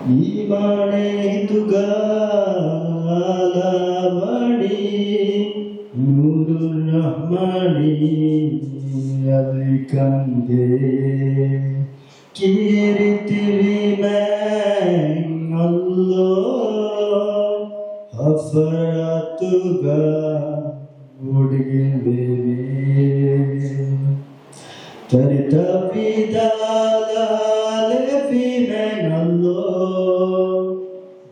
Imane tugalabadi Nurul Rahmani alikande Kiriti men Allah Hafaratuga Udigin baby Tarita vidala levi men Allah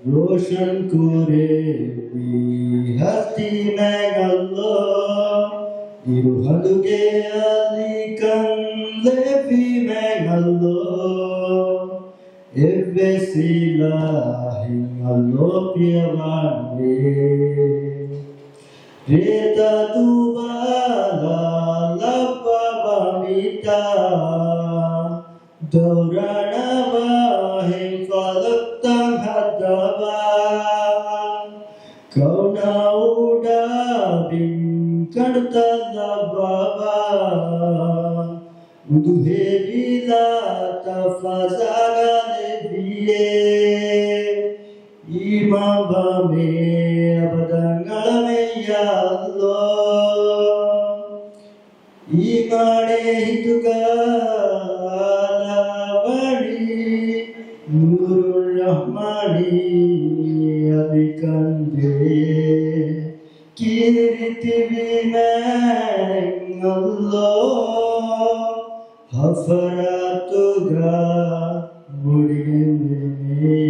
Roshan kure bi hasti men Allah Iruhaduge alikan levi men Allah Evvesilahi Allah piyavane Reta tubala lapavamita Dauranavahim falaktam hadava Kaunaudadim kartalabhava Uduhevila tafazagane viye Imavame abadangalame ya Allah Imane hitugalabadi Nurul Rahmani alikande Kiriti men Allah Hafaratuga Mudigene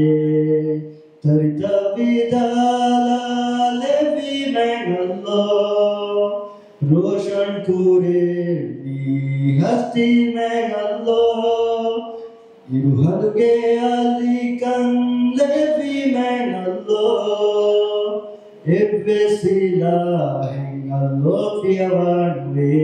Tarita vidala levi men Allah Roshan kure bi hasti men Allah Iruhaduge alikan levi men Allah Evvesilahi Allah piyavane